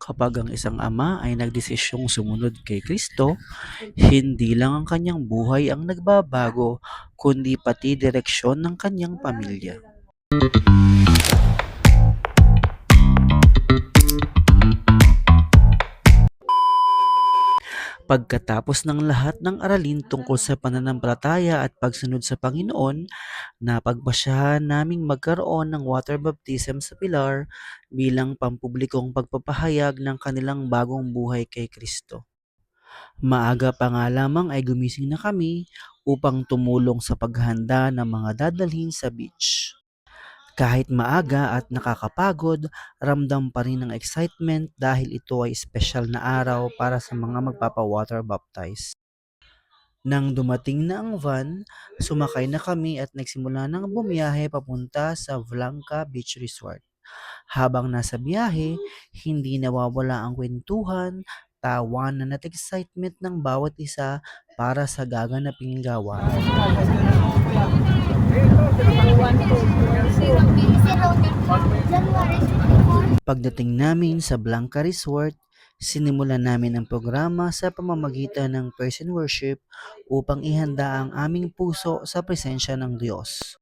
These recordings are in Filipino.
Kapag ang isang ama ay nagdesisyong sumunod kay Kristo, hindi lang ang kanyang buhay ang nagbabago, kundi pati direksyon ng kanyang pamilya. Pagkatapos ng lahat ng aralin tungkol sa pananampalataya at pagsunod sa Panginoon, napagpasyahan naming magkaroon ng water baptism sa Pilar bilang pampublikong pagpapahayag ng kanilang bagong buhay kay Kristo. Maaga pa nga lamang ay gumising na kami upang tumulong sa paghanda ng mga dadalhin sa beach. Kahit maaga at nakakapagod, ramdam pa rin ang excitement dahil ito ay espesyal na araw para sa mga magpapa-water baptize. Nang dumating na ang van, sumakay na kami at nagsimula ng bumiyahe papunta sa Blanca Beach Resort. Habang nasa biyahe, hindi nawawala ang kwentuhan, tawanan at excitement ng bawat isa para sa gaganaping gawain. Pagdating namin sa Blanca Resort, sinimulan namin ang programa sa pamamagitan ng praise and worship upang ihanda ang aming puso sa presensya ng Diyos.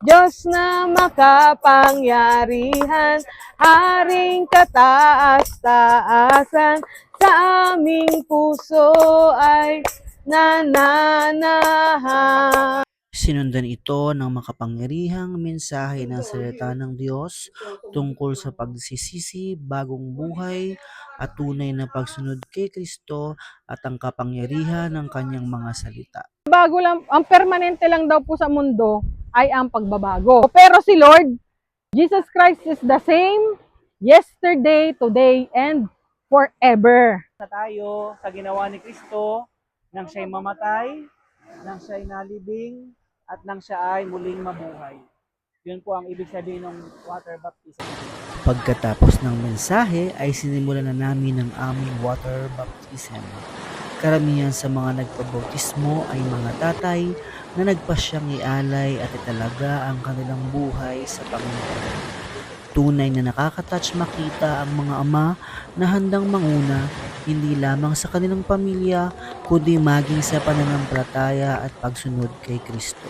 Diyos na makapangyarihan, Haring kataas-taasan, sa aming puso ay nananahan. Sinundan ito ng makapangyarihang mensahe ng salita ng Diyos tungkol sa pagsisisi, bagong buhay, at tunay na pagsunod kay Kristo at ang kapangyarihan ng kanyang mga salita. Bago lang, ang permanente lang daw po sa mundo ay ang pagbabago. Pero si Lord, Jesus Christ is the same yesterday, today, and forever. Tayo sa ginawa ni Kristo nang siya'y mamatay, nang siya'y nalibing, at nang siya ay muling mabuhay. Yun po ang ibig sabihin ng water baptism. Pagkatapos ng mensahe ay sinimulan na namin ang aming water baptism. Karamihan sa mga nagpabautismo ay mga tatay na nagpasyang ialay at italaga ang kanilang buhay sa Panginoon. Tunay na nakakatouch makita ang mga ama na handang manguna hindi lamang sa kanilang pamilya kundi maging sa pananampalataya at pagsunod kay Kristo.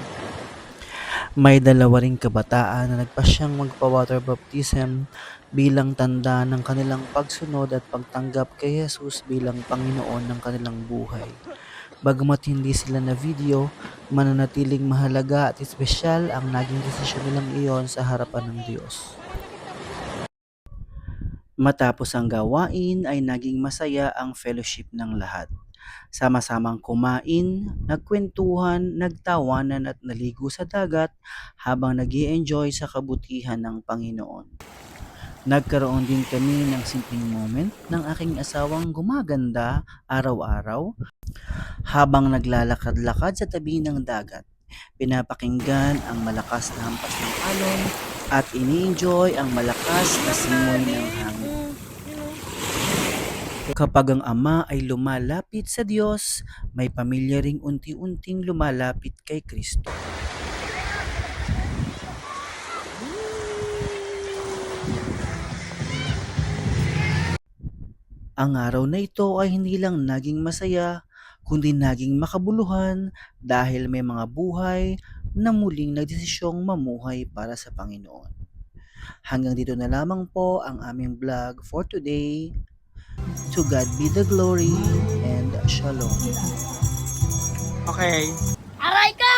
May dalawa ring kabataan na nagpasyang magpa-water baptism bilang tanda ng kanilang pagsunod at pagtanggap kay Jesus bilang Panginoon ng kanilang buhay. Bagamat hindi sila na video, mananatiling mahalaga at espesyal ang naging desisyon nilang iyon sa harapan ng Diyos. Matapos ang gawain ay naging masaya ang fellowship ng lahat. Sama-samang kumain, nagkwentuhan, nagtawanan at naligo sa dagat habang nag-i-enjoy sa kabutihan ng Panginoon. Nagkaroon din kami ng simpleng moment ng aking asawang gumaganda araw-araw habang naglalakad-lakad sa tabi ng dagat. Pinapakinggan ang malakas na hampas ng alon at ini-enjoy ang malakas na simoy ng hangin. Kapag ang ama ay lumalapit sa Diyos, may pamilya ring unti-unting lumalapit kay Kristo. Ang araw na ito ay hindi lang naging masaya, kundi naging makabuluhan dahil may mga buhay na muling nagdesisyong mamuhay para sa Panginoon. Hanggang dito na lamang po ang aming vlog for today. To God be the glory and shalom. Okay. Aray ka!